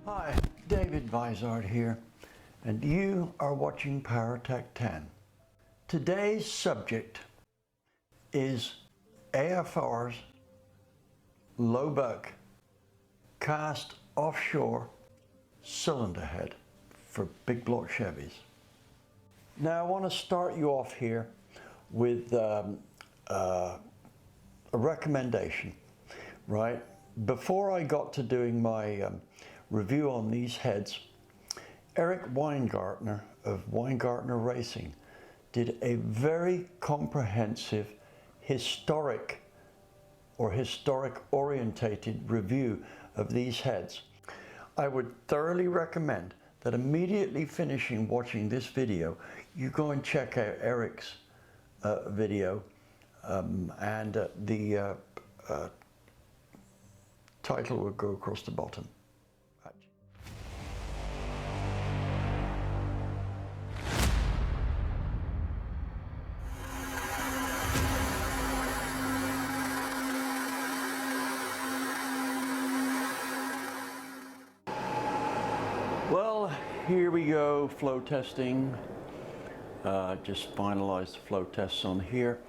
Hi, David Vizard here, and you are watching PowerTec 10. Today's subject is AFR's low buck cast offshore cylinder head for big block Chevys. Now I want to start you off here with a recommendation, right? Before I got to doing my review on these heads, Eric Weingartner of Weingartner Racing did a very comprehensive historic orientated review of these heads. I would thoroughly recommend that immediately finishing watching this video, you go and check out Eric's video, and the title will go across the bottom. Well, here we go, flow testing. Just finalized the flow tests on here,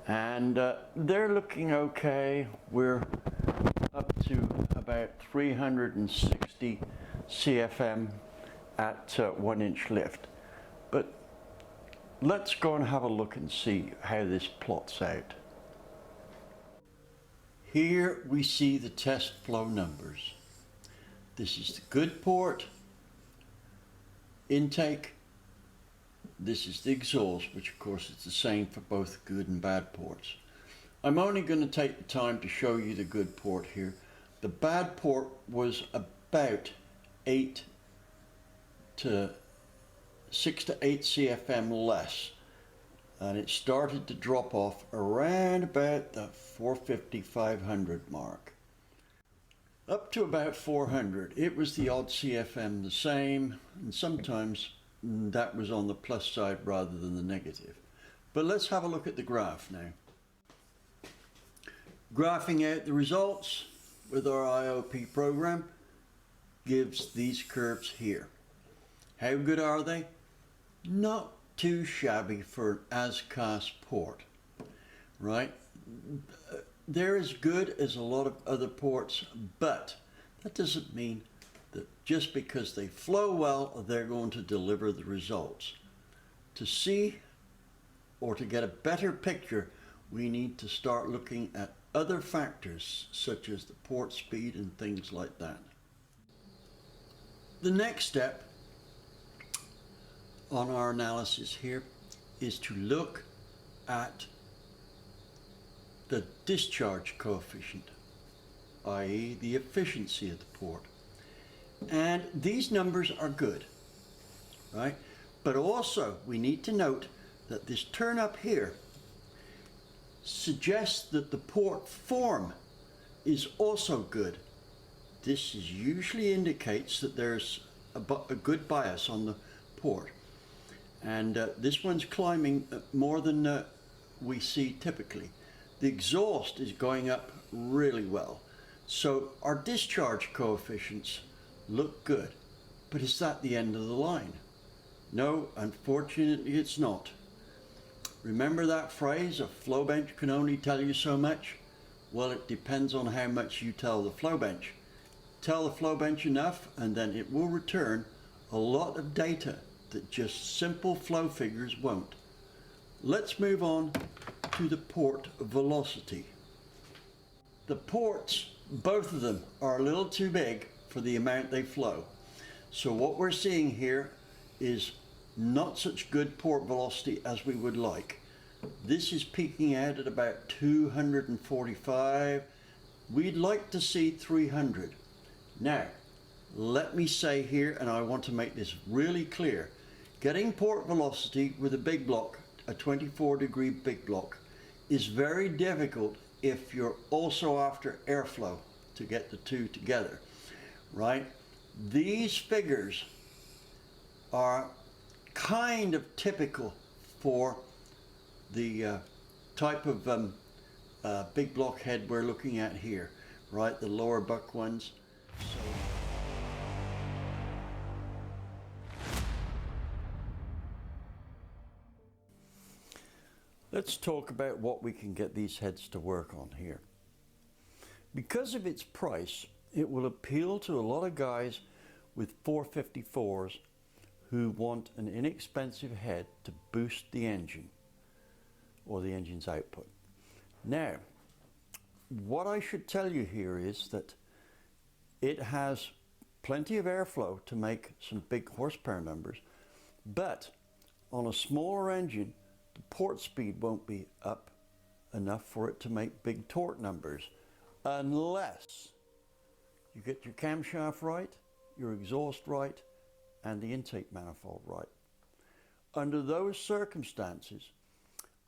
and they're looking okay. We're up to about 360 CFM at 1 inch lift. But let's go and have a look and see how this plots out. Here we see the test flow numbers. This is the good port intake. This is the exhaust, which of course is the same for both good and bad ports. I'm only going to take the time to show you the good port here. The bad port was about 6 to 8 CFM less, and it started to drop off around about the 450-500 mark. Up to about 400, it was the odd CFM the same, and sometimes that was on the plus side rather than the negative. But let's have a look at the graph now. Graphing out the results with our IOP program gives these curves here. How good are they? Not too shabby for an as-cast port, right? They're as good as a lot of other ports, but that doesn't mean that just because they flow well, they're going to deliver the results. To see or to get a better picture, we need to start looking at other factors such as the port speed and things like that. The next step on our analysis here is to look at the discharge coefficient, i.e. the efficiency of the port. And these numbers are good, right? But also we need to note that this turn up here suggests that the port form is also good. This usually indicates that there's a good bias on the port. And this one's climbing more than we see typically. The exhaust is going up really well. So our discharge coefficients look good. But is that the end of the line? No, unfortunately it's not. Remember that phrase, a flow bench can only tell you so much? Well, it depends on how much you tell the flow bench. Tell the flow bench enough and then it will return a lot of data that just simple flow figures won't. Let's move on to the port velocity. The ports, both of them, are a little too big for the amount they flow. So what we're seeing here is not such good port velocity as we would like. This is peaking out at about 245. We'd like to see 300. Now, let me say here, and I want to make this really clear, getting port velocity with a big block, a 24-degree big block, is very difficult if you're also after airflow to get the two together, right? These figures are kind of typical for the type of big block head we're looking at here, right? The lower buck ones. So Let's talk about what we can get these heads to work on here. Because of its price, it will appeal to a lot of guys with 454s who want an inexpensive head to boost the engine or the engine's output. Now, what I should tell you here is that it has plenty of airflow to make some big horsepower numbers, but on a smaller engine, the port speed won't be up enough for it to make big torque numbers unless you get your camshaft right, your exhaust right, and the intake manifold right. Under those circumstances,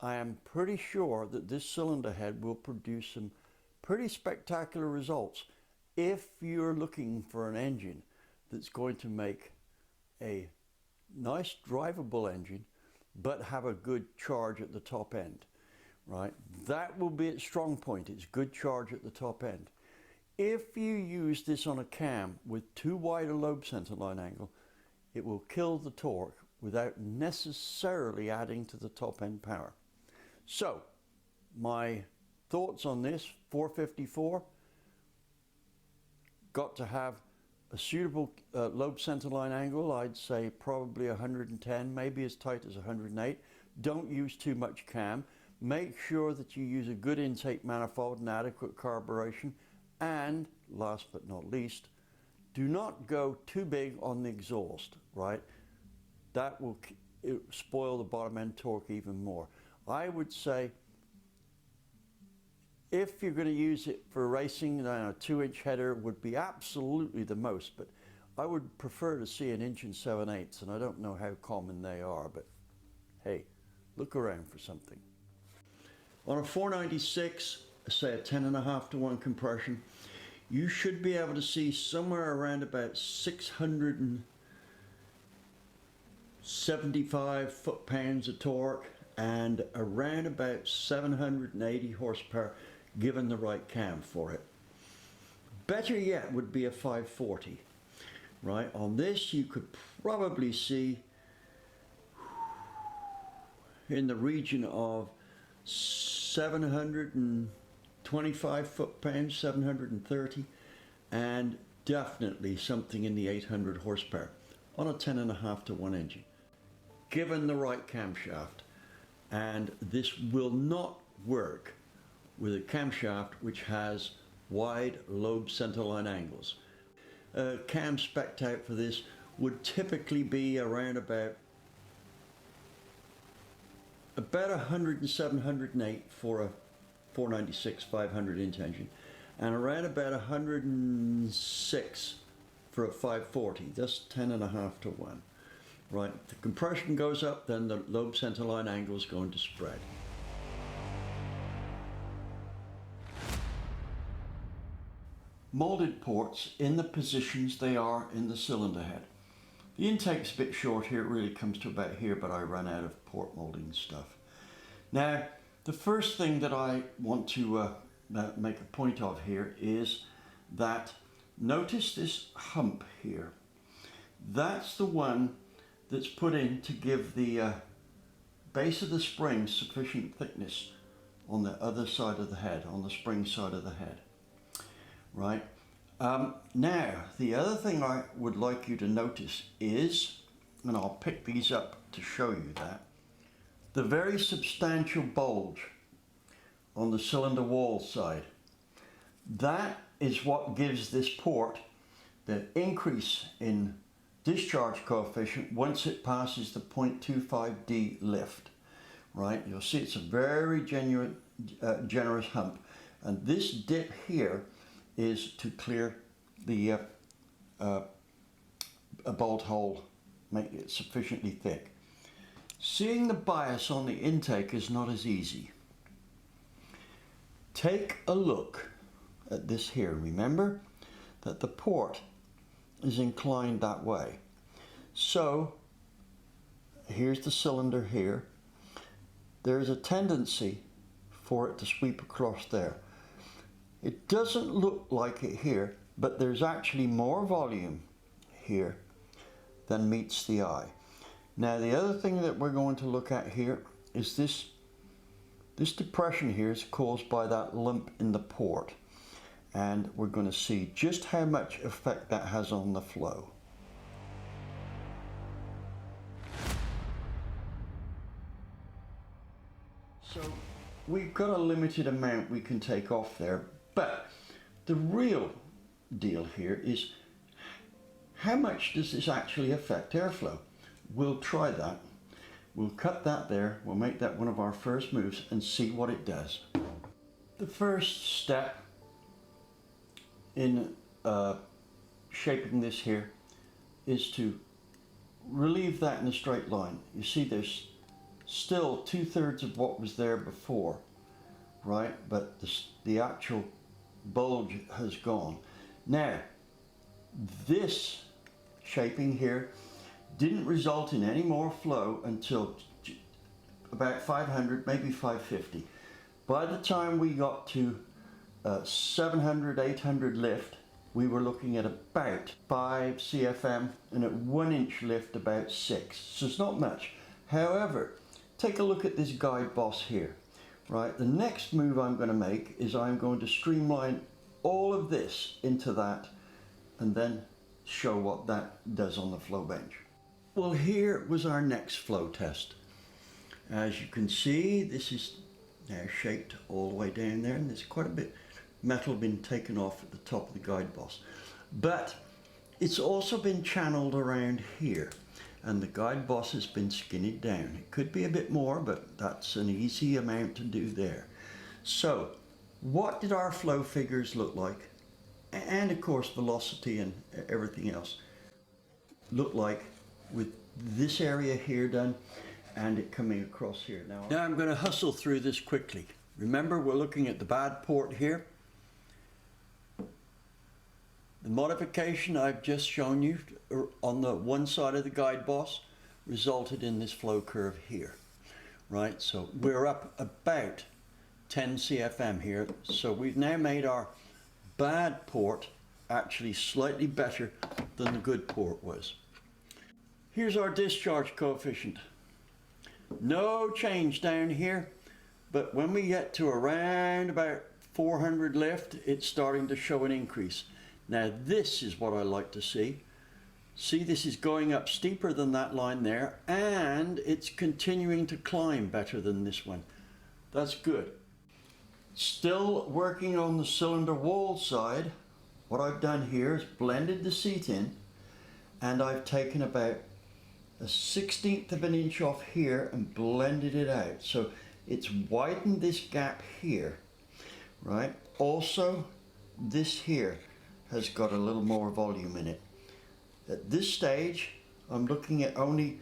I am pretty sure that this cylinder head will produce some pretty spectacular results if you're looking for an engine that's going to make a nice drivable engine but have a good charge at the top end, right? That will be its strong point. It's good charge at the top end. If you use this on a cam with too wide a lobe center line angle, it will kill the torque without necessarily adding to the top end power. So my thoughts on this 454, got to have a suitable lobe center line angle. I'd say probably 110, maybe as tight as 108. Don't use too much cam. Make sure that you use a good intake manifold and adequate carburation. And last but not least, do not go too big on the exhaust, right? That will spoil the bottom end torque even more. I would say if you're going to use it for racing, then a 2-inch header would be absolutely the most, but I would prefer to see 1 7/8, and I don't know how common they are, but hey, look around for something. On a 496, say a 10.5:1 compression, you should be able to see somewhere around about 675 foot-pounds of torque and around about 780 horsepower given the right cam for it. Better yet would be a 540, right? On this you could probably see in the region of 725 foot-pounds, 730, and definitely something in the 800 horsepower on a 10.5:1 engine, given the right camshaft. And this will not work with a camshaft which has wide lobe centerline angles. A cam spec'd out for this would typically be around about 107, 108 for a 496 500-inch engine, and around about 106 for a 540. That's 10.5:1. Right, if the compression goes up, then the lobe centerline angle is going to spread. Molded ports in the positions they are in the cylinder head. The intake's a bit short here, it really comes to about here, but I ran out of port molding stuff. Now, the first thing that I want to make a point of here is that notice this hump here. That's the one that's put in to give the base of the spring sufficient thickness on the other side of the head, on the spring side of the head. Right. Now, the other thing I would like you to notice is, and I'll pick these up to show you that, the very substantial bulge on the cylinder wall side. That is what gives this port the increase in discharge coefficient once it passes the 0.25D lift. Right, you'll see it's a very generous hump, and this dip here is to clear the a bolt hole, make it sufficiently thick. Seeing the bias on the intake is not as easy. Take a look at this here. Remember that the port is inclined that way. So here's the cylinder here. There's a tendency for it to sweep across there. It doesn't look like it here, but there's actually more volume here than meets the eye. Now, the other thing that we're going to look at here is this This depression here is caused by that lump in the port, and we're going to see just how much effect that has on the flow. So we've got a limited amount we can take off there, but the real deal here is how much does this actually affect airflow? We'll try that. We'll cut that there, we'll make that one of our first moves and see what it does. The first step in shaping this here is to relieve that in a straight line. You see there's still 2/3 of what was there before, right? But the actual bulge has gone. Now, this shaping here didn't result in any more flow until about 500, maybe 550. By the time we got to 700, 800 lift, we were looking at about 5 CFM, and at 1 inch lift about 6. So it's not much. However, take a look at this guide boss here, right? The next move I'm going to make is I'm going to streamline all of this into that and then show what that does on the flow bench. Well, here was our next flow test. As you can see, this is now shaped all the way down there, and there's quite a bit metal been taken off at the top of the guide boss. But it's also been channeled around here, and the guide boss has been skinned down. It could be a bit more, but that's an easy amount to do there. So what did our flow figures look like? And of course velocity and everything else look like with this area here done and it coming across here. Now I'm going to hustle through this quickly. Remember, we're looking at the bad port here. The modification I've just shown you on the one side of the guide boss resulted in this flow curve here, right? So we're up about 10 CFM here. So we've now made our bad port actually slightly better than the good port was. Here's our discharge coefficient. No change down here, but when we get to around about 400 lift, it's starting to show an increase. Now this is what I like to see. See, this is going up steeper than that line there, and it's continuing to climb better than this one. That's good. Still working on the cylinder wall side. What I've done here is blended the seat in, and I've taken about a 1/16 of an inch off here and blended it out. So it's widened this gap here, right? Also, this here has got a little more volume in it. At this stage, I'm looking at only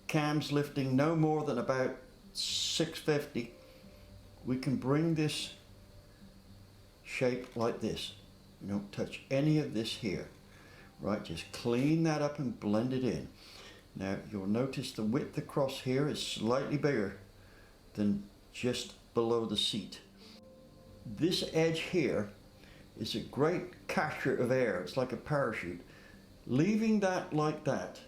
cams lifting no more than about 650. We can bring this shape like this. We don't touch any of this here, right? Just clean that up and blend it in. Now you'll notice the width across here is slightly bigger than just below the seat. This edge here is a great catcher of air. It's like a parachute. Leaving that like that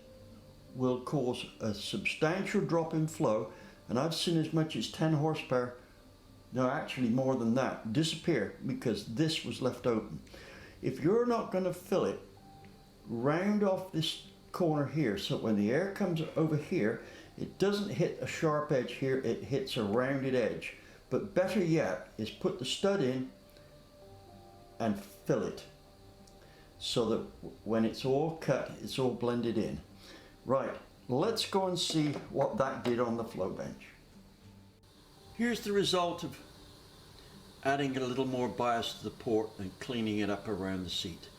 will cause a substantial drop in flow, and I've seen as much as 10 horsepower, no, actually more than that, disappear because this was left open. If you're not going to fill it, round off this corner here so when the air comes over here, it doesn't hit a sharp edge here, it hits a rounded edge. But better yet is put the stud in and fill it so that when it's all cut, it's all blended in. Right, let's go and see what that did on the flow bench. Here's the result of adding a little more bias to the port and cleaning it up around the seat.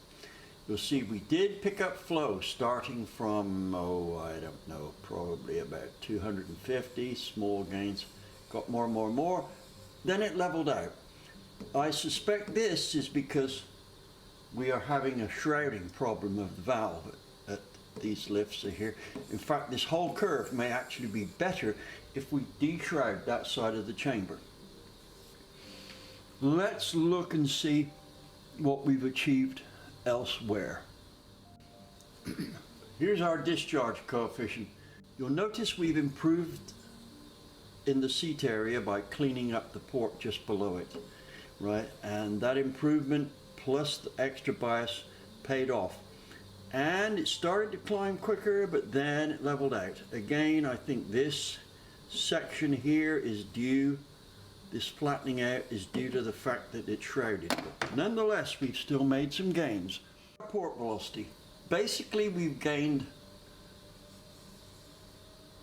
You'll see we did pick up flow starting from, I don't know, probably about 250, small gains, got more and more and more, then it leveled out. I suspect this is because we are having a shrouding problem of the valve at these lifts here. In fact, this whole curve may actually be better if we deshroud that side of the chamber. Let's look and see what we've achieved elsewhere. Here's our discharge coefficient. You'll notice we've improved in the seat area by cleaning up the port just below it, right? And that improvement plus the extra bias paid off. And it started to climb quicker, but then it leveled out. Again, I think this section here is due, this flattening out is due to the fact that it's shrouded. But nonetheless, we've still made some gains. Port velocity. Basically, we've gained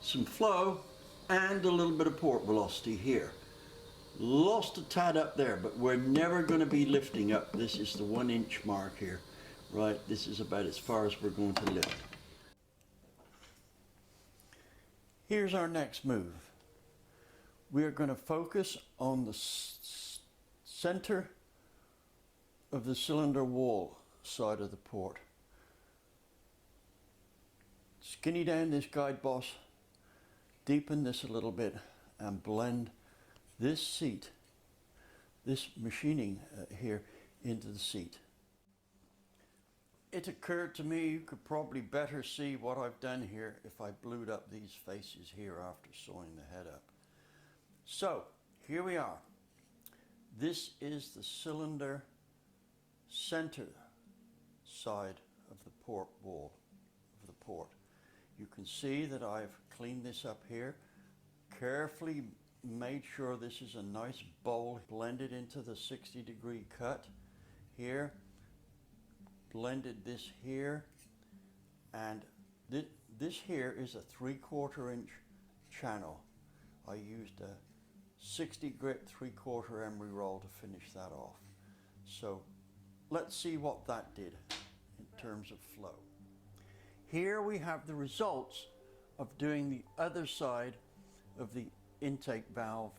some flow and a little bit of port velocity here. Lost a tad up there, but we're never going to be lifting up. This is the 1 inch mark here. Right, this is about as far as we're going to lift. Here's our next move. We are going to focus on the center of the cylinder wall side of the port. Skinny down this guide boss, deepen this a little bit, and blend this seat, this machining here into the seat. It occurred to me you could probably better see what I've done here if I blued up these faces here after sewing the head up. So here we are. This is the cylinder center side of the port wall of the port. You can see that I've cleaned this up here, carefully made sure this is a nice bowl, blended into the 60-degree cut here. Blended this here, and this here is a 3/4 inch channel. I used a 60 grit 3/4 emery roll to finish that off. So let's see what that did in terms of flow. Here we have the results of doing the other side of the intake valve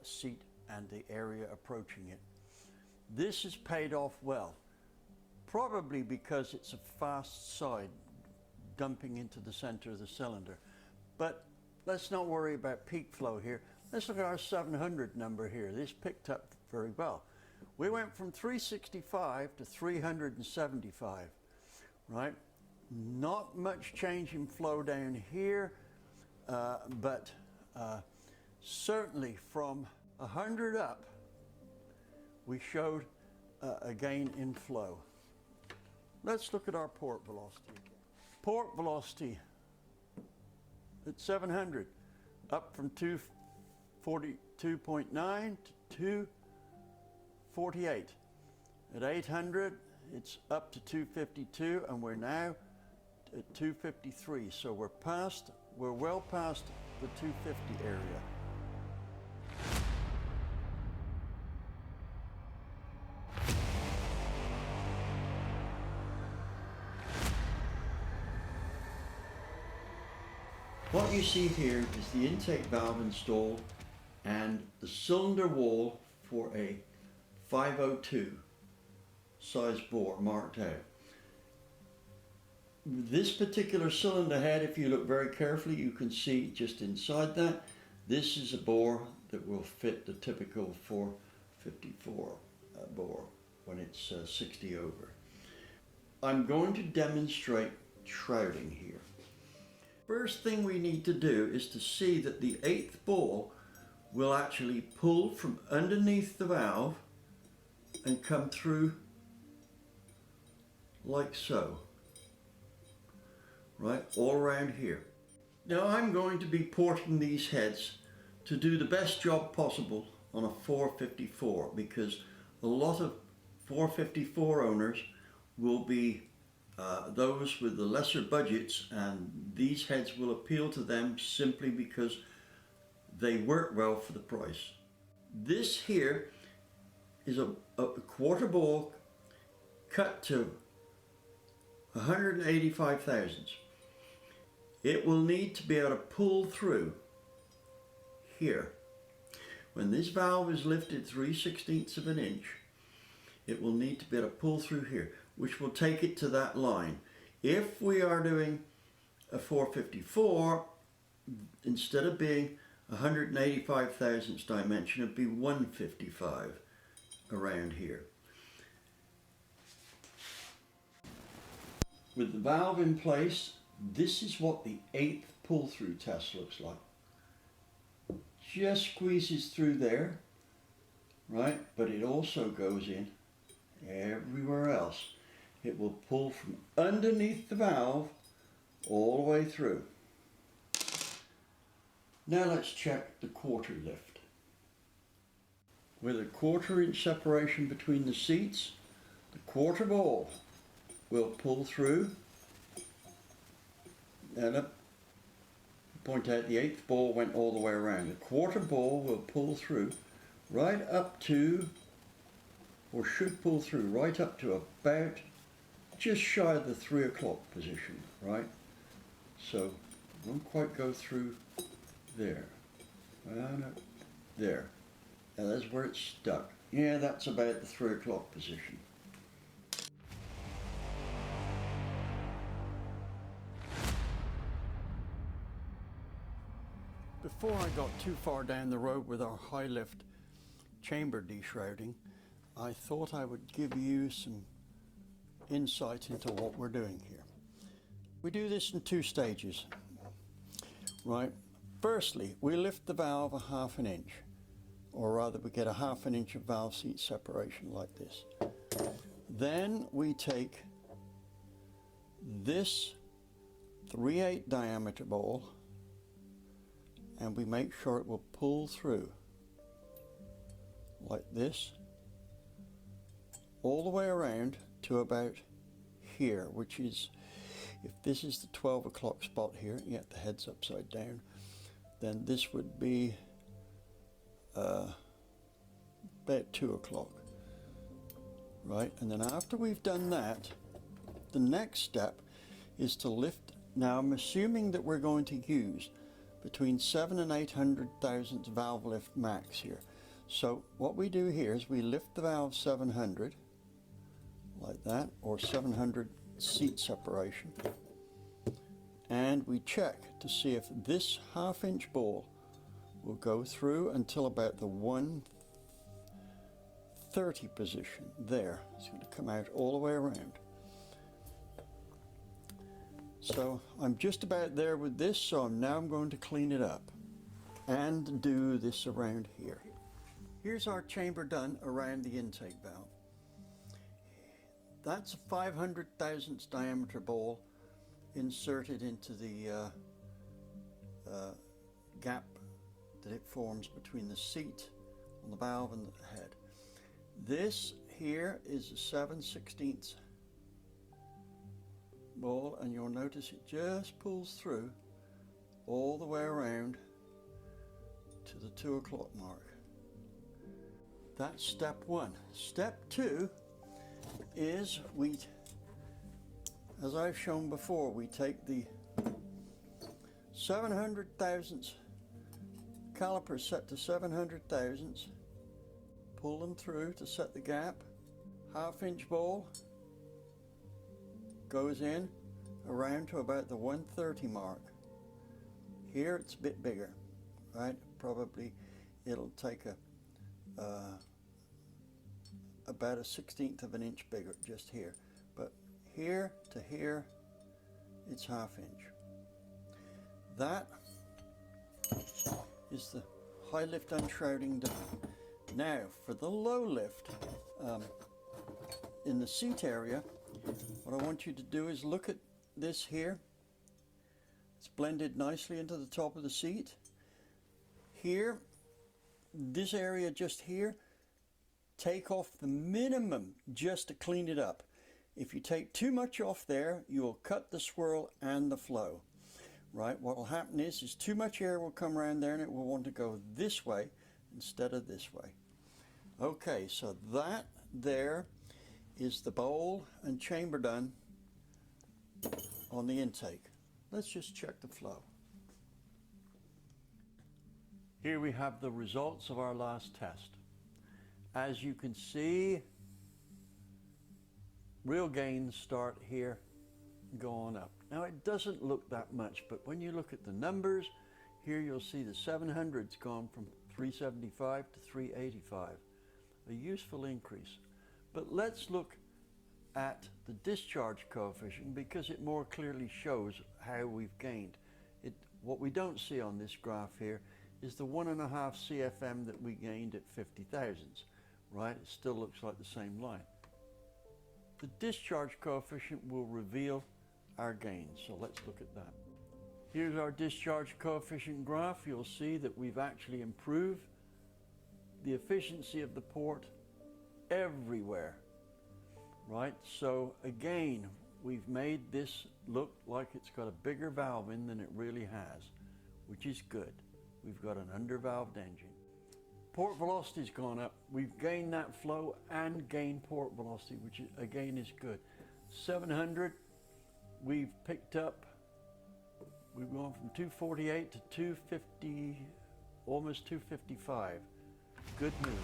seat and the area approaching it. This has paid off well. Probably because it's a fast side dumping into the center of the cylinder. But let's not worry about peak flow here. Let's look at our 700 number here. This picked up very well. We went from 365 to 375, right? Not much change in flow down here, but certainly from 100 up, we showed a gain in flow. Let's look at our port velocity. Port velocity at 700, up from 242.9 to 248. At 800, it's up to 252, and we're now at 253. So we're well past the 250 area. What you see here is the intake valve installed and the cylinder wall for a 502 size bore marked out. This particular cylinder head, if you look very carefully, you can see just inside that, this is a bore that will fit the typical 454 bore when it's 60 over. I'm going to demonstrate shrouding here. First thing we need to do is to see that the 8th ball will actually pull from underneath the valve and come through like so, right, all around here. Now I'm going to be porting these heads to do the best job possible on a 454, because a lot of 454 owners will be those with the lesser budgets, and these heads will appeal to them simply because they work well for the price. This here is a quarter ball cut to 185 thousandths. It will need to be able to pull through here. When this valve is lifted 3/16 of an inch, it will need to be able to pull through here, which will take it to that line. If we are doing a 454, instead of being 185 thousandths dimension, it'd be 155 around here. With the valve in place, this is what the 8th pull-through test looks like. just squeezes through there, right? But it also goes in everywhere else. It will pull from underneath the valve all the way through. Now let's check the quarter lift. With a 1/4 inch separation between the seats, the quarter ball will pull through. And up, point out the 1/8 ball went all the way around. The quarter ball will pull through right up to, or should pull through right up to about just shy of the 3 o'clock position, right? So it won't quite go through there. No, there. Now that's where it's stuck. Yeah, that's about the 3 o'clock position. Before I got too far down the road with our high lift chamber deshrouding, I thought I would give you some insight into what we're doing here. We do this in 2 stages, right? Firstly, we lift the valve a 1/2 inch, or rather we get a 1/2 inch of valve seat separation like this. Then we take this 3/8 diameter ball and we make sure it will pull through like this all the way around to about here, which is, if this is the 12 o'clock spot here, yeah, the head's upside down, then this would be about 2 o'clock, right? And then after we've done that, the next step is to lift. Now I'm assuming that we're going to use between 7 and 800 thousandths valve lift max here. So what we do here is we lift the valve 700 like that, or 700 seat separation, and we check to see if this 1/2 inch ball will go through until about the 130 position there. It's going to come out all the way around. So I'm just about there with this, so now I'm going to clean it up and do this around here. Here's our chamber done around the intake valve. That's a 500 thousandths diameter ball inserted into the gap that it forms between the seat on the valve and the head. This here is a 7/16 ball, and you'll notice it just pulls through all the way around to the 2 o'clock mark. That's step 1. Step 2 is as I've shown before, we take the 700 thousandths caliper set to 700 thousandths, pull them through to set the gap. 1/2 inch ball goes in around to about the 130 mark. Here it's a bit bigger, right? Probably it'll take about a 1/16 of an inch bigger just here, but here to here it's 1/2 inch. That is the high lift unshrouding done. Now for the low lift in the seat area, what I want you to do is look at this here. It's blended nicely into the top of the seat. Here, this area just here, take off the minimum just to clean it up. If you take too much off there, you will cut the swirl and the flow. Right, what will happen is too much air will come around there and it will want to go this way instead of this way. Okay, so that there is the bowl and chamber done on the intake. Let's just check the flow. Here we have the results of our last test. As you can see, real gains start here, go on up. Now it doesn't look that much, but when you look at the numbers, here you'll see the 700's gone from 375 to 385, a useful increase. But let's look at the discharge coefficient because it more clearly shows how we've gained. What we don't see on this graph here is the 1.5 CFM that we gained at 50 thousandths, right? It still looks like the same line. The discharge coefficient will reveal our gain, so let's look at that. Here's our discharge coefficient graph. You'll see that we've actually improved the efficiency of the port everywhere, right? So again, we've made this look like it's got a bigger valve in than it really has, which is good. We've got an undervalved engine. Port velocity's gone up. We've gained that flow and gained port velocity, which again is good. 700, we've picked up, we've gone from 248 to 250, almost 255. Good move.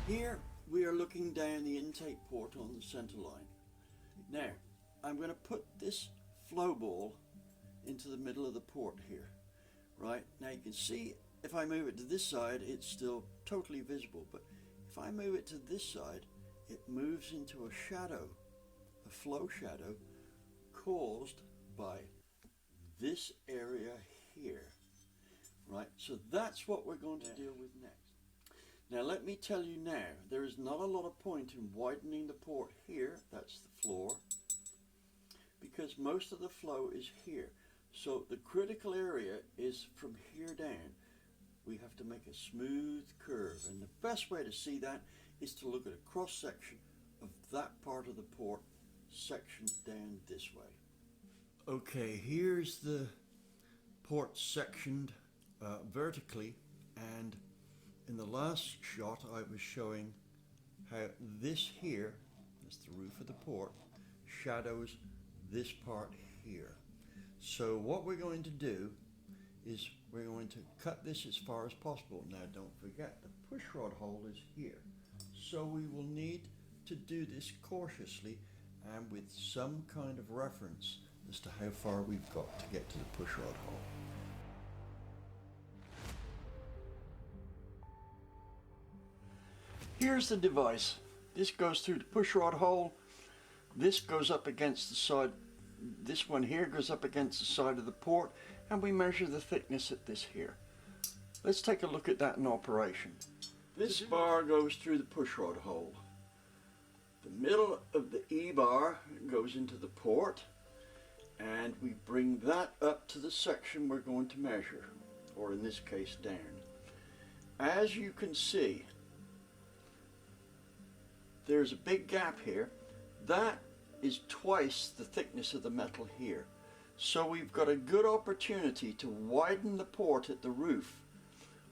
Here we are looking down the intake port on the center line. Now, I'm going to put this flow ball into the middle of the port here. Right, now you can see if I move it to this side, it's still totally visible, but if I move it to this side, it moves into a shadow, a flow shadow caused by this area here. Right, so that's what we're going to deal with next. Now let me tell you now, there is not a lot of point in widening the port here, that's the floor, because most of the flow is here. So the critical area is from here down. We have to make a smooth curve, and the best way to see that is to look at a cross section of that part of the port sectioned down this way. Okay, here's the port sectioned vertically, and in the last shot I was showing how this here, that's the roof of the port, shadows this part here. So what we're going to do is we're going to cut this as far as possible. Now don't forget, the pushrod hole is here. So we will need to do this cautiously and with some kind of reference as to how far we've got to get to the pushrod hole. Here's the device. This goes through the pushrod hole. This goes up against the side. This one here goes up against the side of the port, and we measure the thickness at this here. Let's take a look at that in operation. This bar goes through the pushrod hole. The middle of the E-bar goes into the port, and we bring that up to the section we're going to measure, or in this case down. As you can see, there's a big gap here. That is twice the thickness of the metal here. So we've got a good opportunity to widen the port at the roof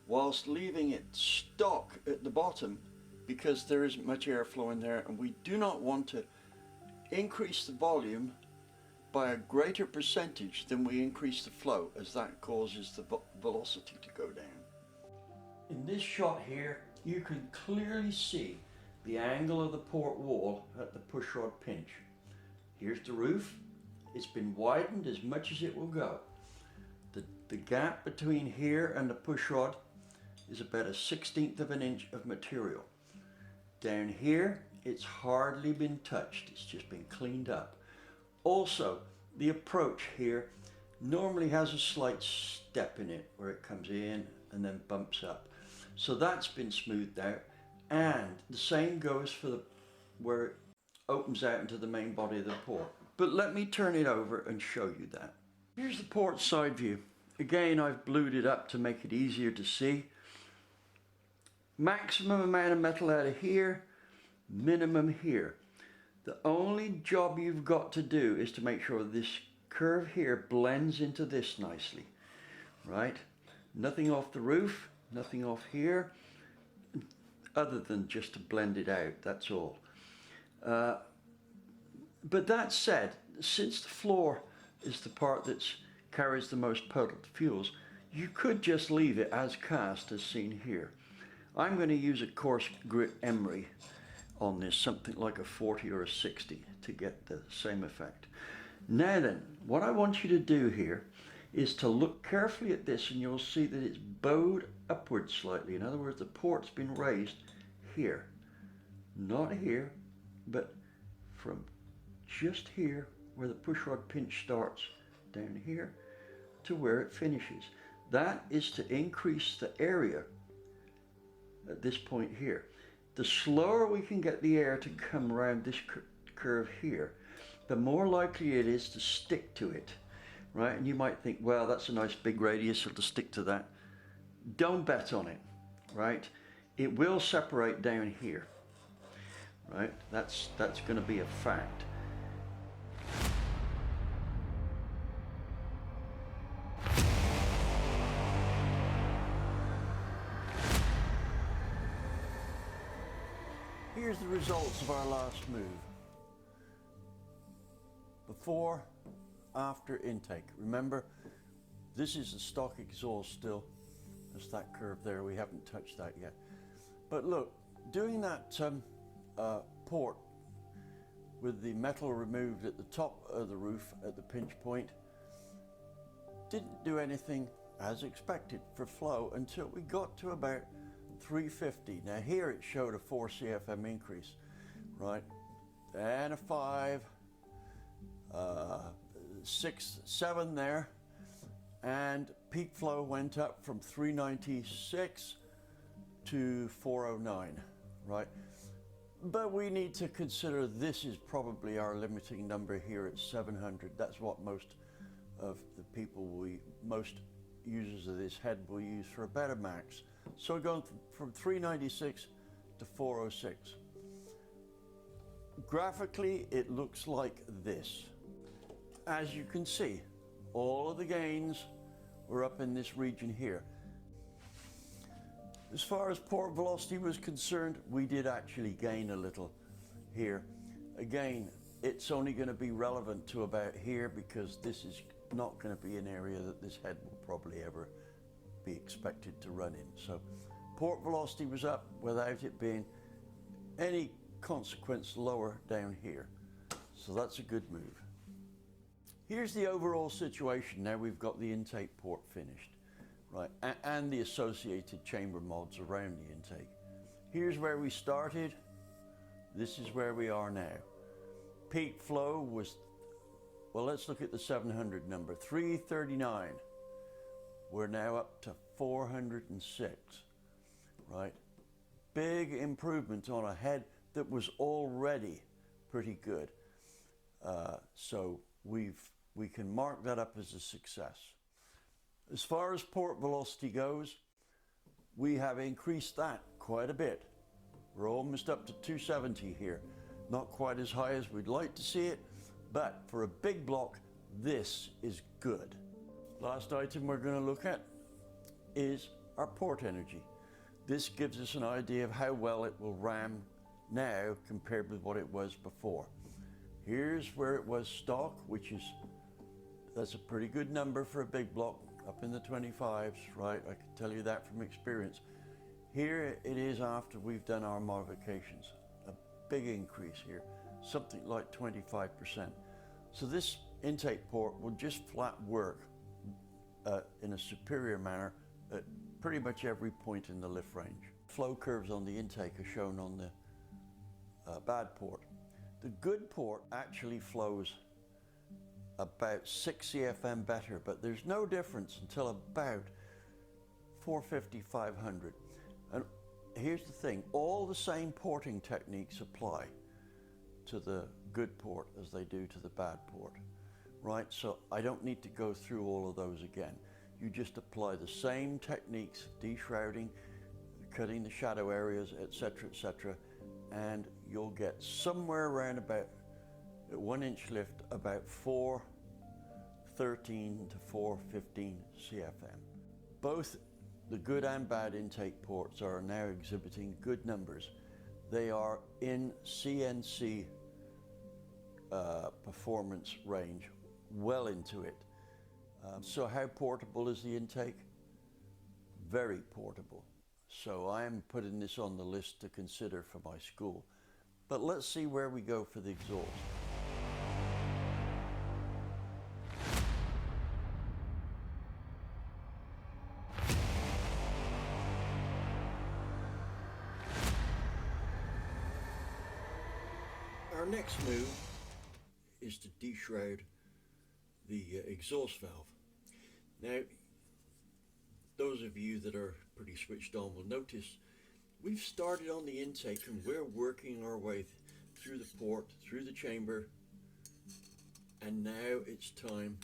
whilst leaving it stock at the bottom, because there isn't much airflow in there, and we do not want to increase the volume by a greater percentage than we increase the flow, as that causes the velocity to go down. In this shot here, you can clearly see the angle of the port wall at the pushrod pinch. Here's the roof. It's been widened as much as it will go. The gap between here and the pushrod is about 1/16 of an inch of material. Down here, it's hardly been touched. It's just been cleaned up. Also, the approach here normally has a slight step in it where it comes in and then bumps up. So that's been smoothed out, and the same goes for where it opens out into the main body of the port. But let me turn it over and show you that. Here's the port side view. Again, I've blued it up to make it easier to see. Maximum amount of metal out of here, minimum here. The only job you've got to do is to make sure this curve here blends into this nicely, right? Nothing off the roof, nothing off here, other than just to blend it out, that's all. But that said, since the floor is the part that carries the most potent fuels, you could just leave it as cast as seen here. I'm going to use a coarse grit emery on this, something like a 40 or a 60 to get the same effect. Now then, what I want you to do here is to look carefully at this, and you'll see that it's bowed upwards slightly. In other words, the port's been raised here, not here, but from just here where the pushrod pinch starts down here, to where it finishes. That is to increase the area at this point here. The slower we can get the air to come around this curve here, the more likely it is to stick to it, right? And you might think, well, that's a nice big radius, so to stick to that. Don't bet on it, right? It will separate down here, right? That's going to be a fact. Here's the results of our last move. Before, after intake. Remember, this is the stock exhaust still. There's that curve there, we haven't touched that yet. But look, doing that port with the metal removed at the top of the roof at the pinch point didn't do anything as expected for flow until we got to about 350. Now here it showed a 4 CFM increase, right? And a 5, 6, 7 there, and peak flow went up from 396 to 409, right? But we need to consider this is probably our limiting number here at 700. That's what most of the people, most users of this head will use for a better max. So we're going from 396 to 406. Graphically, it looks like this. As you can see, all of the gains were up in this region here. As far as port velocity was concerned, we did actually gain a little here. Again, it's only going to be relevant to about here because this is not going to be an area that this head will probably ever be expected to run in. So port velocity was up without it being any consequence lower down here. So that's a good move. Here's the overall situation. Now we've got the intake port finished, right, and the associated chamber mods around the intake. Here's where we started. This is where we are now. Peak flow was, well, let's look at the 700 number, 339. We're now up to 406, right? Big improvement on a head that was already pretty good. So we can mark that up as a success. As far as port velocity goes, we have increased that quite a bit. We're almost up to 270 here. Not quite as high as we'd like to see it, but for a big block, this is good. Last item we're going to look at is our port energy. This gives us an idea of how well it will ram now compared with what it was before. Here's where it was stock, that's a pretty good number for a big block, up in the 25s, right? I can tell you that from experience. Here it is after we've done our modifications. A big increase here, something like 25%. So this intake port will just flat work in a superior manner at pretty much every point in the lift range. Flow curves on the intake are shown on the bad port. The good port actually flows about 6 CFM better, but there's no difference until about 450, 500. And here's the thing, all the same porting techniques apply to the good port as they do to the bad port, right? So I don't need to go through all of those again. You just apply the same techniques, deshrouding, cutting the shadow areas, etc., and you'll get somewhere around about at 1 inch lift about 413 to 415 CFM. Both the good and bad intake ports are now exhibiting good numbers. They are in CNC performance range, well into it. So how portable is the intake? Very portable. So I'm putting this on the list to consider for my school. But let's see where we go for the exhaust. Our next move is to deshroud the exhaust valve. Now, those of you that are pretty switched on will notice we've started on the intake and we're working our way through the port, through the chamber, and now it's time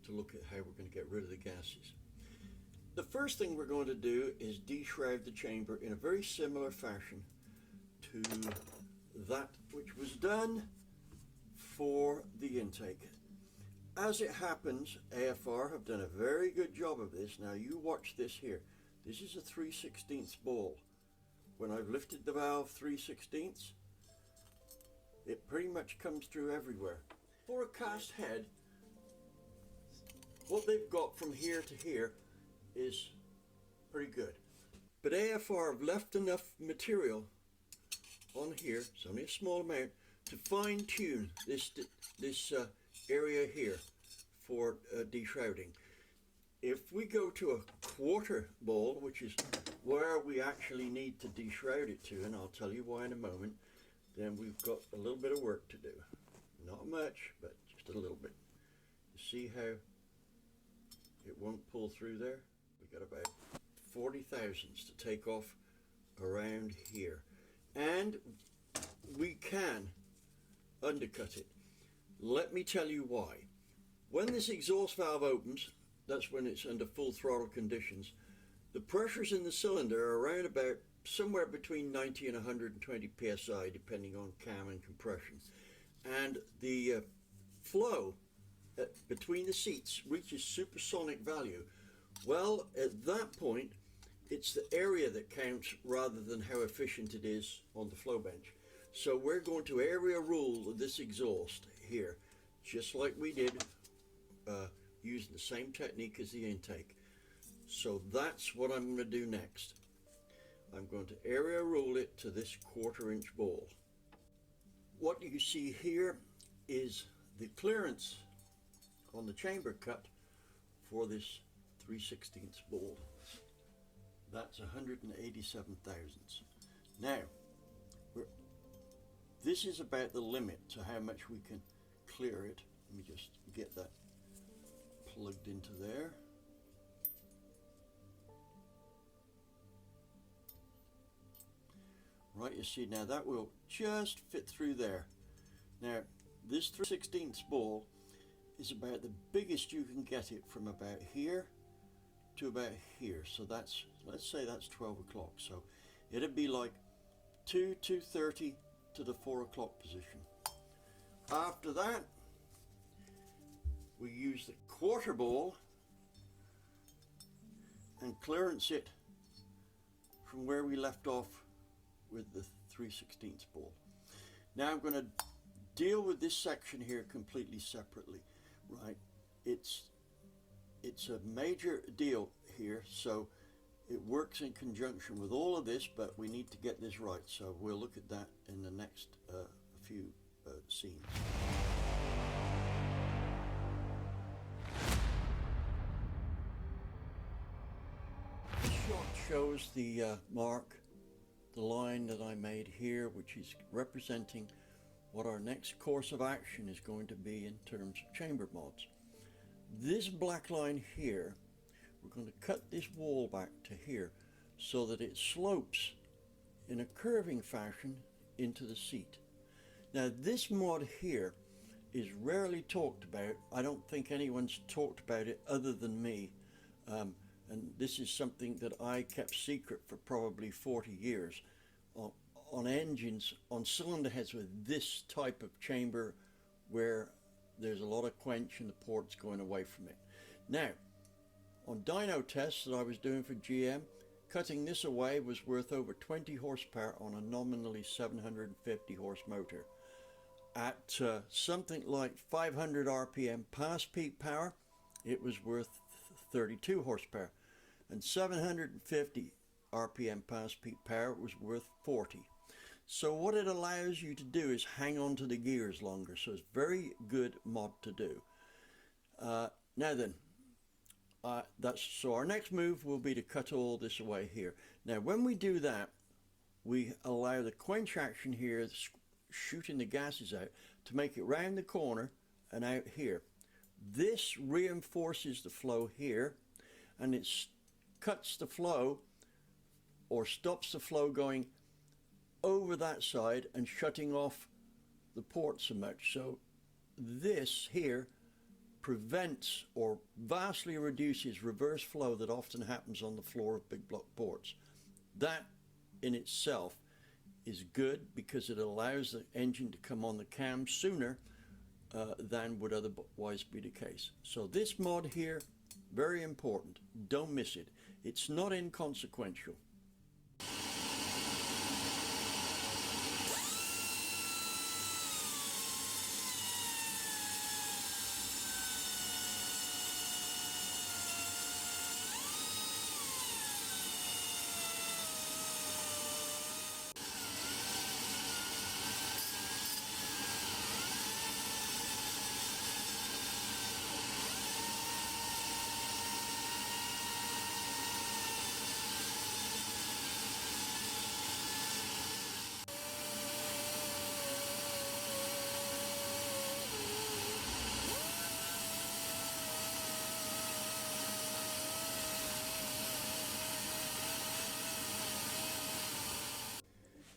to look at how we're going to get rid of the gases. The first thing we're going to do is deshroud the chamber in a very similar fashion to that which was done for the intake. As it happens, AFR have done a very good job of this. Now you watch this here. This is a 3/16 ball. When I've lifted the valve 3/16, it pretty much comes through everywhere. For a cast head, what they've got from here to here is pretty good. But AFR have left enough material on here, it's only a small amount, to fine tune this area here for deshrouding. If we go to a quarter ball, which is where we actually need to deshroud it to, and I'll tell you why in a moment, then we've got a little bit of work to do. Not much, but just a little bit. You see how it won't pull through there? We've got about 40 thousandths to take off around here. And we can undercut it. Let me tell you why. When this exhaust valve opens, that's when it's under full throttle conditions, the pressures in the cylinder are around about somewhere between 90 and 120 psi, depending on cam and compression. And the flow between the seats reaches supersonic value. Well, at that point, it's the area that counts rather than how efficient it is on the flow bench. So we're going to area rule this exhaust here, just like we did using the same technique as the intake. So that's what I'm going to do next. I'm going to area rule it to this 1/4 inch ball. What you see here is the clearance on the chamber cut for this 3/16 ball. That's 187 thousandths. Now, this is about the limit to how much we can clear it. Let me just get that plugged into there. Right, you see now that will just fit through there. Now, this 3/16 ball is about the biggest you can get it, from about here to about here. So that's, let's say that's 12 o'clock. So it'd be like 2:30 to the 4 o'clock position. After that, we use the 1/4 ball and clearance it from where we left off with the 3/16 ball. Now I'm going to deal with this section here completely separately, right? It's a major deal here, so it works in conjunction with all of this, but we need to get this right. So we'll look at that in the next few scenes. This shot shows the mark, the line that I made here, which is representing what our next course of action is going to be in terms of chamber mods. This black line here, we're going to cut this wall back to here so that it slopes in a curving fashion into the seat. Now this mod here is rarely talked about. I don't think anyone's talked about it other than me. And this is something that I kept secret for probably 40 years on engines, on cylinder heads with this type of chamber where there's a lot of quench and the port's going away from it. Now, on dyno tests that I was doing for GM, cutting this away was worth over 20 horsepower on a nominally 750 horse motor. At something like 500 RPM past peak power, it was worth 32 horsepower, and 750 RPM past peak power was worth 40. So what it allows you to do is hang on to the gears longer, so it's a very good mod to do. Now then, so our next move will be to cut all this away here. Now when we do that, we allow the quench action here, shooting the gases out, to make it round the corner and out here. This reinforces the flow here, and it cuts the flow or stops the flow going over that side and shutting off the port so much. So this here prevents or vastly reduces reverse flow that often happens on the floor of big block ports. That in itself is good because it allows the engine to come on the cam sooner than would otherwise be the case. So this mod here, very important. Don't miss it. It's not inconsequential.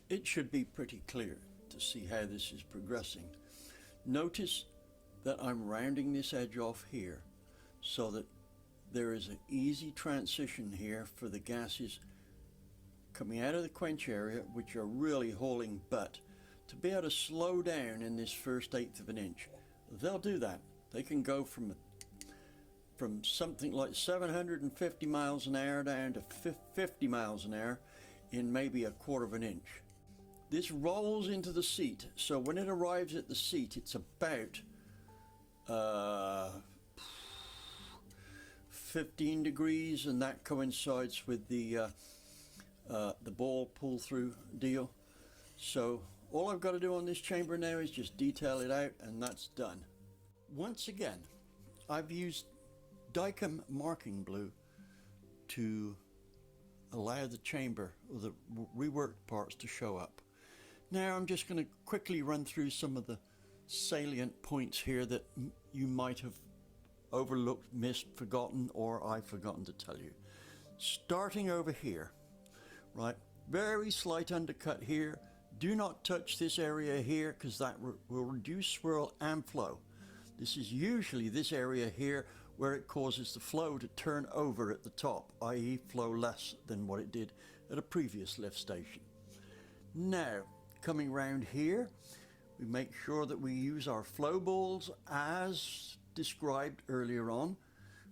It should be pretty clear to see how this is progressing. Notice that I'm rounding this edge off here so that there is an easy transition here for the gases coming out of the quench area, which are really hauling butt, to be able to slow down in this first eighth of an inch. They'll do that. They can go from something like 750 miles an hour down to 50 miles an hour in maybe a quarter of an inch. This rolls into the seat, so when it arrives at the seat, it's about 15 degrees, and that coincides with the ball pull-through deal. So all I've got to do on this chamber now is just detail it out, and that's done. Once again, I've used Dykem marking blue to allow the chamber or the reworked parts to show up. Now I'm just going to quickly run through some of the salient points here that you might have overlooked, missed, forgotten, or I've forgotten to tell you. Starting over here, right, very slight undercut here. Do not touch this area here because that will reduce swirl and flow. This is usually this area here where it causes the flow to turn over at the top, i.e. flow less than what it did at a previous lift station. Now, coming round here, we make sure that we use our flow balls as described earlier on,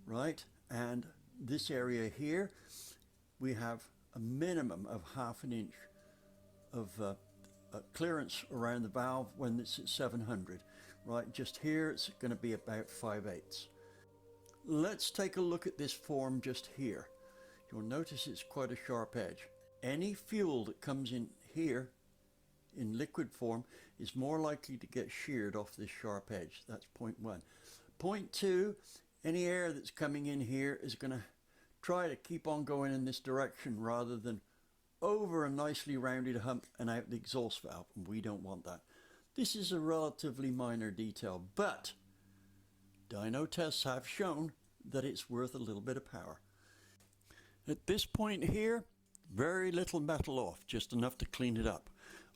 right? And this area here, we have a minimum of ½ an inch of clearance around the valve when it's at 700, right? Just here, it's going to be about 5/8. Let's take a look at this form just here. You'll notice it's quite a sharp edge. Any fuel that comes in here in liquid form is more likely to get sheared off this sharp edge. That's point one. Point two, any air that's coming in here is going to try to keep on going in this direction rather than over a nicely rounded hump and out the exhaust valve, and we don't want that. This is a relatively minor detail, but dyno tests have shown that it's worth a little bit of power. At this point here, very little metal off, just enough to clean it up.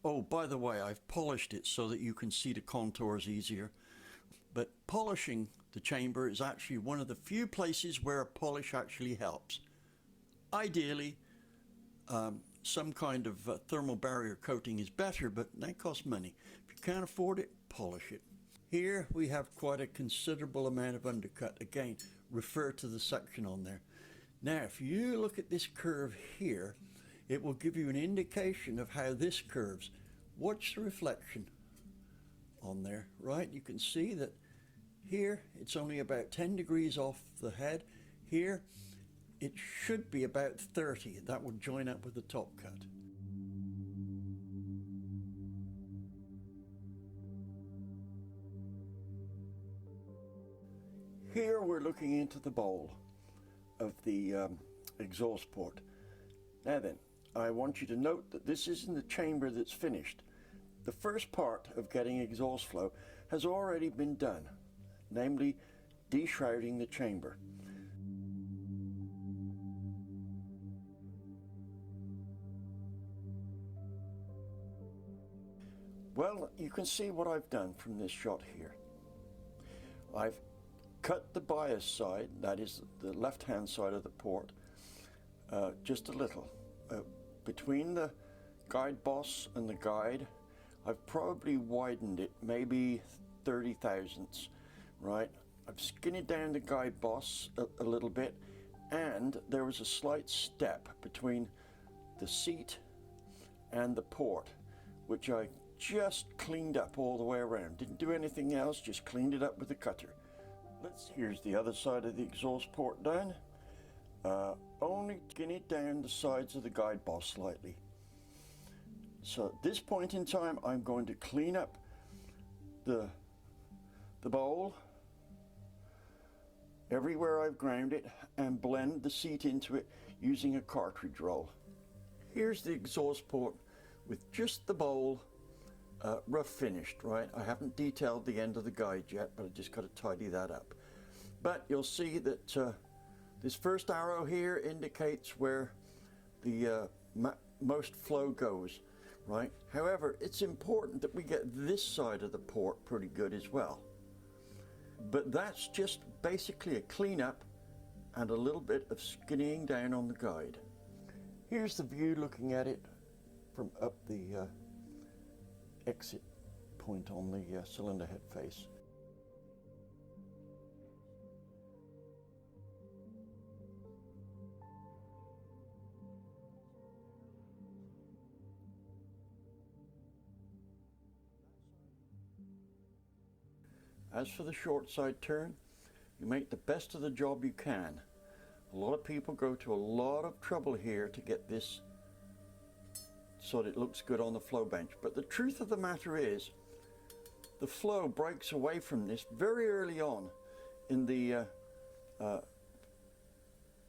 Oh, by the way, I've polished it so that you can see the contours easier. But polishing the chamber is actually one of the few places where a polish actually helps. Ideally, some kind of thermal barrier coating is better, but that costs money. If you can't afford it, polish it. Here we have quite a considerable amount of undercut. Again, refer to the section on there. Now, if you look at this curve here, it will give you an indication of how this curves. Watch the reflection on there, right? You can see that here it's only about 10 degrees off the head. Here it should be about 30. That would join up with the top cut. Here we're looking into the bowl of the exhaust port. Now then, I want you to note that this isn't the chamber that's finished. The first part of getting exhaust flow has already been done, namely deshrouding the chamber. Well, you can see what I've done from this shot here. I've cut the bias side, that is the left-hand side of the port, just a little. Between the guide boss and the guide, I've probably widened it maybe 30 thousandths, right? I've skinnied down the guide boss a little bit, and there was a slight step between the seat and the port, which I just cleaned up all the way around. Didn't do anything else, just cleaned it up with the cutter. Here's the other side of the exhaust port done. Only skinnied down the sides of the guide boss slightly. So at this point in time, I'm going to clean up the bowl everywhere I've ground it and blend the seat into it using a cartridge roll. Here's the exhaust port with just the bowl rough finished, right? I haven't detailed the end of the guide yet, but I just got to tidy that up. But you'll see that this first arrow here indicates where the most flow goes, right? However, it's important that we get this side of the port pretty good as well. But that's just basically a cleanup and a little bit of skinnying down on the guide. Here's the view looking at it from up the exit point on the cylinder head face. As for the short side turn, you make the best of the job you can. A lot of people go to a lot of trouble here to get this so that it looks good on the flow bench. But the truth of the matter is, the flow breaks away from this very early on in the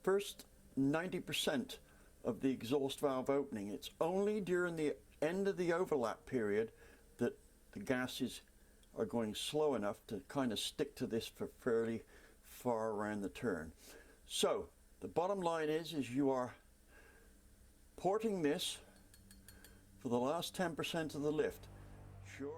first 90% of the exhaust valve opening. It's only during the end of the overlap period that the gases are going slow enough to kind of stick to this for fairly far around the turn. So the bottom line is you are porting this for the last 10% of the lift. Sure.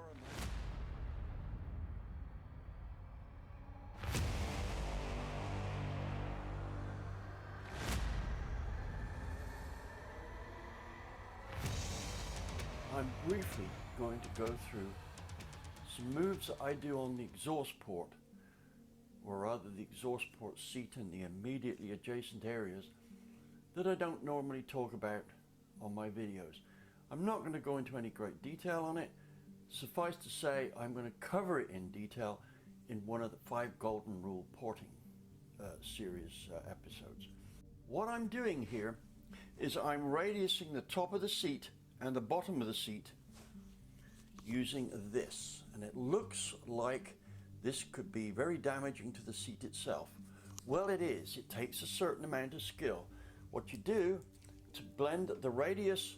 I'm briefly going to go through some moves that I do on the exhaust port, or rather the exhaust port seat and the immediately adjacent areas, that I don't normally talk about on my videos. I'm not going to go into any great detail on it. Suffice to say, I'm going to cover it in detail in one of the 5 Golden Rule porting series episodes. What I'm doing here is I'm radiusing the top of the seat and the bottom of the seat using this, and it looks like this could be very damaging to the seat itself. Well, it is. It takes a certain amount of skill. What you do to blend the radius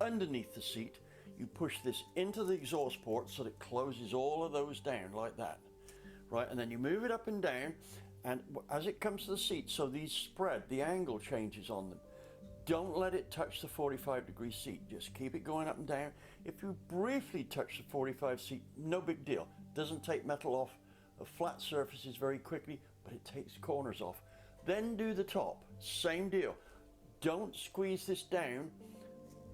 underneath the seat, you push this into the exhaust port so that it closes all of those down like that, right? And then you move it up and down, and as it comes to the seat, so these spread, the angle changes on them. Don't let it touch the 45-degree seat. Just keep it going up and down. If you briefly touch the 45 seat, no big deal. Doesn't take metal off of flat surfaces very quickly, but it takes corners off. Then do the top. Same deal. Don't squeeze this down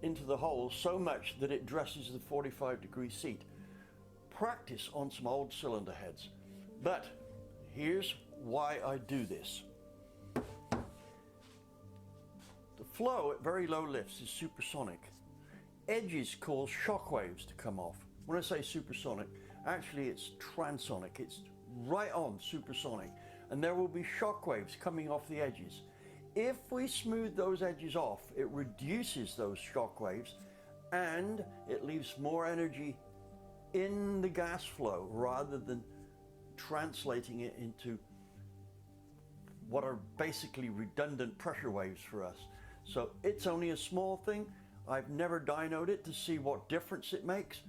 into the hole so much that it dresses the 45-degree seat. Practice on some old cylinder heads. But here's why I do this. The flow at very low lifts is supersonic. Edges cause shock waves to come off. When I say supersonic, actually it's transonic. It's right on supersonic. And there will be shock waves coming off the edges. If we smooth those edges off, it reduces those shock waves and it leaves more energy in the gas flow rather than translating it into what are basically redundant pressure waves for us. So it's only a small thing. I've never dynoed it to see what difference it makes.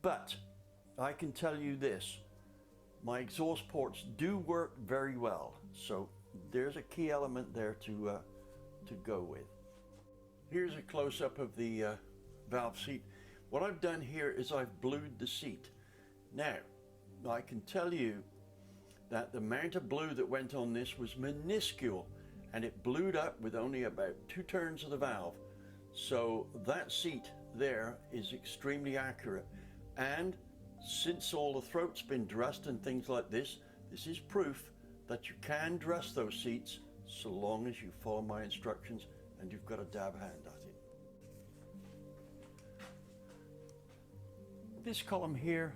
But I can tell you this, my exhaust ports do work very well. So there's a key element there to go with. Here's a close-up of the valve seat. What I've done here is I've blued the seat. Now, I can tell you that the amount of blue that went on this was minuscule, and it blued up with only about 2 turns of the valve. So that seat there is extremely accurate. And since all the throat's been dressed and things like this, this is proof that you can dress those seats so long as you follow my instructions and you've got a dab hand at it. This column here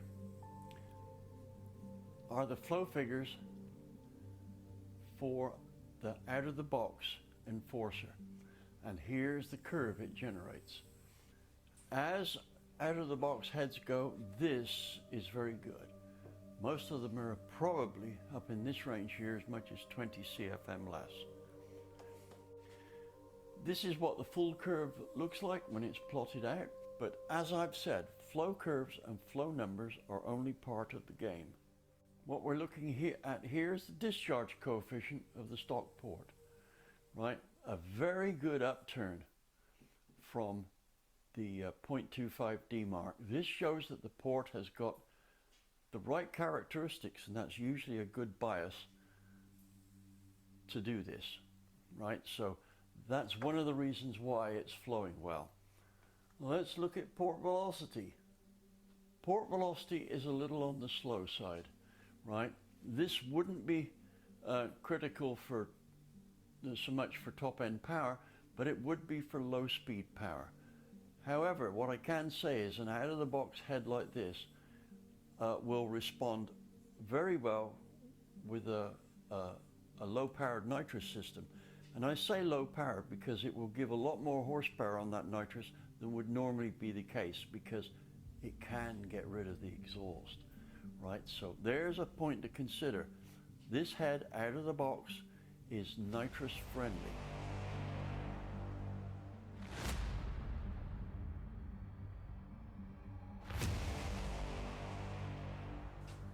are the flow figures for the out-of-the-box Enforcer, and here's the curve it generates. As out-of-the-box heads go, this is very good. Most of them are probably up in this range here, as much as 20 CFM less. This is what the full curve looks like when it's plotted out, but as I've said, flow curves and flow numbers are only part of the game. What we're looking at here is the discharge coefficient of the stock port, right? A very good upturn from the 0.25D mark. This shows that the port has got the right characteristics, and that's usually a good bias to do this, right? So that's one of the reasons why it's flowing well. Let's look at port velocity. Port velocity is a little on the slow side, right? This wouldn't be critical for so much for top end power, but it would be for low speed power. However, what I can say is an out of the box head like this will respond very well with a low powered nitrous system. And I say low power because it will give a lot more horsepower on that nitrous than would normally be the case, because it can get rid of the exhaust, right? So there's a point to consider. This head out of the box is nitrous friendly.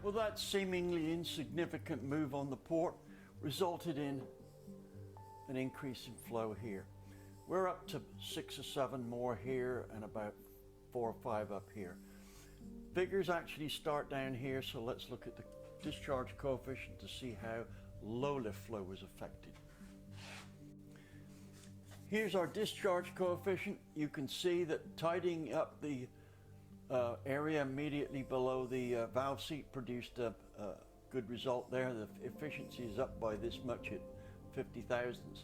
Well, that seemingly insignificant move on the port resulted in an increase in flow here. We're up to 6 or 7 more here and about 4 or 5 up here. Figures actually start down here, so let's look at the discharge coefficient to see how low lift flow was affected. Here's our discharge coefficient. You can see that tidying up the area immediately below the valve seat produced a good result there. The efficiency is up by this much at 50 thousandths.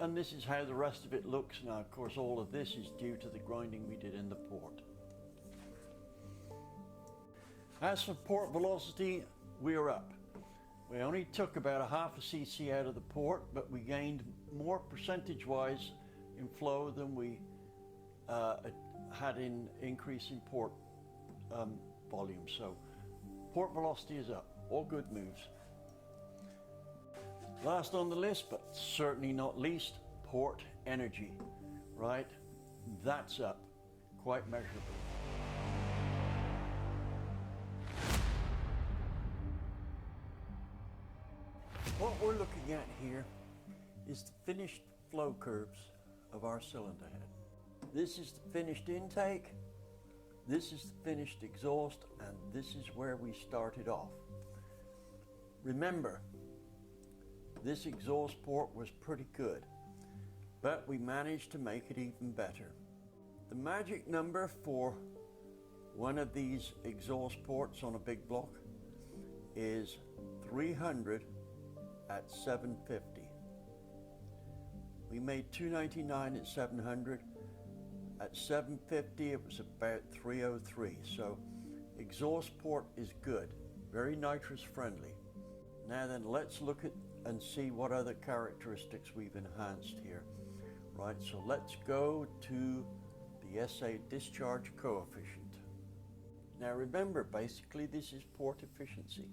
And this is how the rest of it looks now. Of course, all of this is due to the grinding we did in the port. As for port velocity, we're up. We only took about 1/2 cc out of the port, but we gained more percentage-wise in flow than we had in increase in port volume. So port velocity is up. All good moves. Last on the list, but certainly not least, port energy, right? That's up quite measurably. What we're looking at here is the finished flow curves of our cylinder head. This is the finished intake, this is the finished exhaust, and this is where we started off. Remember, this exhaust port was pretty good, but we managed to make it even better. The magic number for one of these exhaust ports on a big block is 300 at 750. We made 299 at 700. At 750 it was about 303. So exhaust port is good, very nitrous friendly. Now then, let's look at and see what other characteristics we've enhanced here. Right, so let's go to the SA discharge coefficient. Now remember, basically this is port efficiency.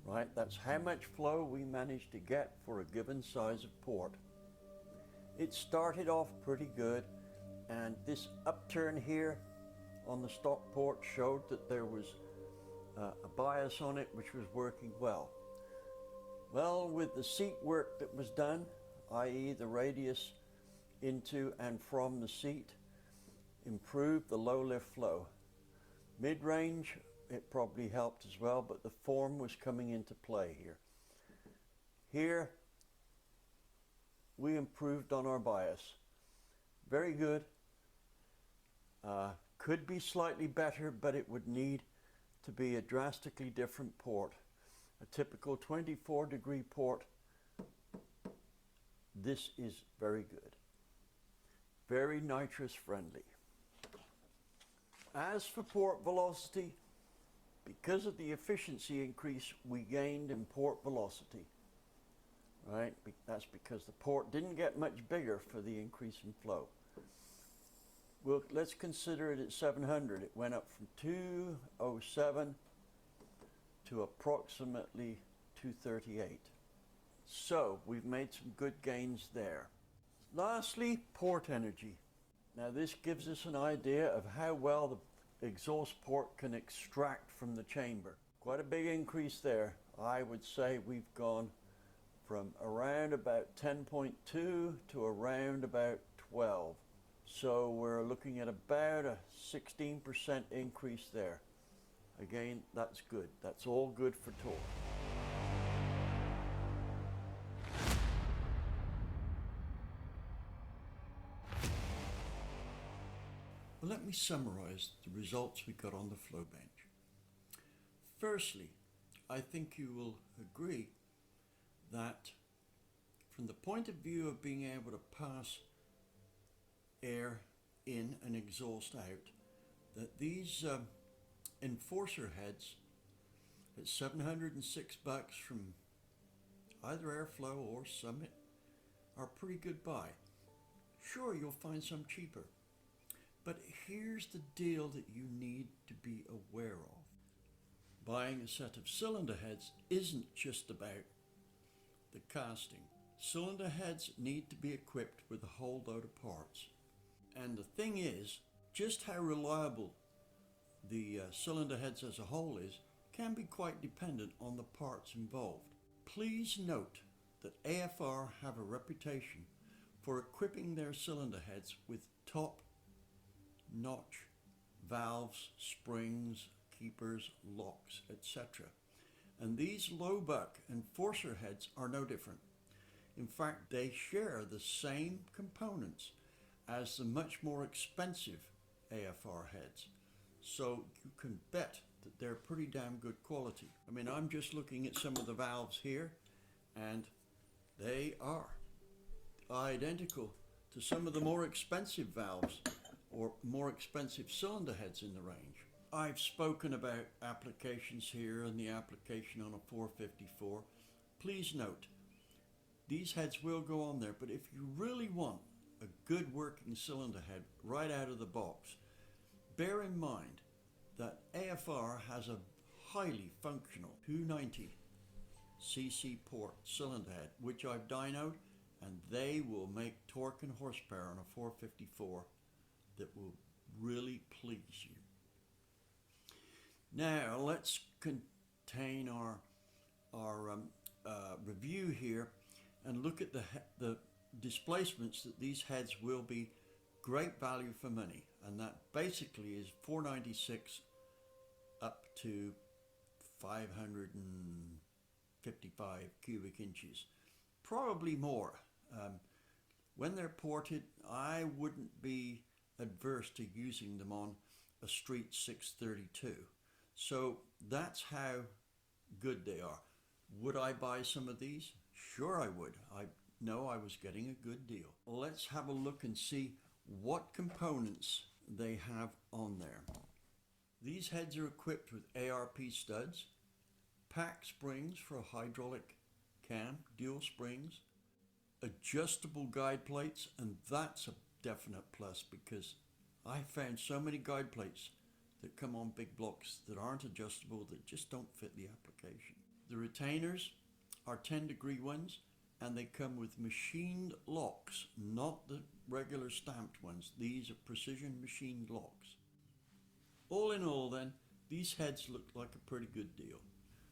Right, that's how much flow we managed to get for a given size of port. It started off pretty good, and this upturn here on the stock port showed that there was a bias on it which was working well. Well, with the seat work that was done, i.e. the radius into and from the seat, improved the low lift flow. Mid-range, it probably helped as well, but the form was coming into play here. Here, we improved on our bias. Very good. Could be slightly better, but it would need to be a drastically different port. A typical 24-degree port. This is very good. Very nitrous friendly. As for port velocity, because of the efficiency increase we gained in port velocity, right? That's because the port didn't get much bigger for the increase in flow. Well, let's consider it at 700. It went up from 207 to approximately 238. So we've made some good gains there. Lastly, port energy. Now this gives us an idea of how well the exhaust port can extract from the chamber. Quite a big increase there. I would say we've gone from around about 10.2 to around about 12. So we're looking at about a 16% increase there. Again, that's good. That's all good for torque. Well, let me summarize the results we got on the flow bench. Firstly, I think you will agree that from the point of view of being able to pass air in and exhaust out, that these Enforcer heads at $706 from either Airflow or Summit are a pretty good buy. Sure, you'll find some cheaper, but here's the deal that you need to be aware of. Buying a set of cylinder heads isn't just about the casting. Cylinder heads need to be equipped with a whole load of parts. And the thing is, just how reliable the cylinder heads as a whole is can be quite dependent on the parts involved. Please note that AFR have a reputation for equipping their cylinder heads with top-notch valves, springs, keepers, locks, etc. And these low buck Enforcer heads are no different. In fact, they share the same components as the much more expensive AFR heads. So you can bet that they're pretty damn good quality. I mean, I'm just looking at some of the valves here, and they are identical to some of the more expensive valves or more expensive cylinder heads in the range. I've spoken about applications here and the application on a 454. Please note, these heads will go on there, but if you really want a good working cylinder head right out of the box, bear in mind that AFR has a highly functional 290 cc port cylinder head, which I've dynoed, and they will make torque and horsepower on a 454 that will really please you. Now let's contain our review here and look at the displacements that these heads will be great value for money, and that basically is 496 up to 555 cubic inches, probably more. When they're ported, I wouldn't be adverse to using them on a street 632. So that's how good they are. Would I buy some of these? Sure I would. I know I was getting a good deal. Let's have a look and see what components they have on there. These heads are equipped with ARP studs, pack springs for a hydraulic cam, dual springs, adjustable guide plates, and that's a definite plus because I found so many guide plates that come on big blocks that aren't adjustable, that just don't fit the application. The retainers are 10-degree ones, and they come with machined locks, not the regular stamped ones. These are precision machined locks. All in all then, these heads look like a pretty good deal.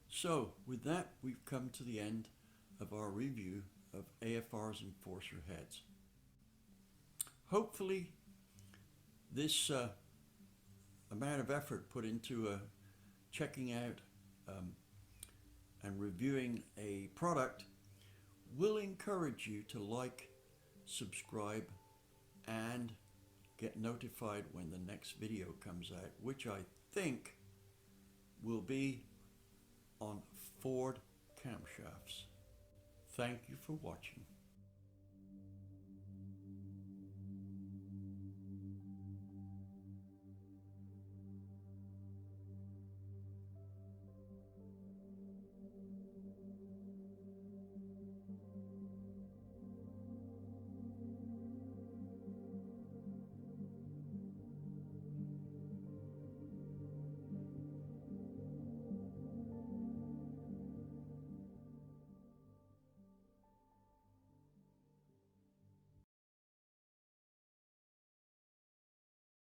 So with that, we've come to the end of our review of AFR's Enforcer heads. Hopefully this amount of effort put into checking out and reviewing a product will encourage you to like, subscribe, and get notified when the next video comes out, which I think will be on Ford camshafts. Thank you for watching.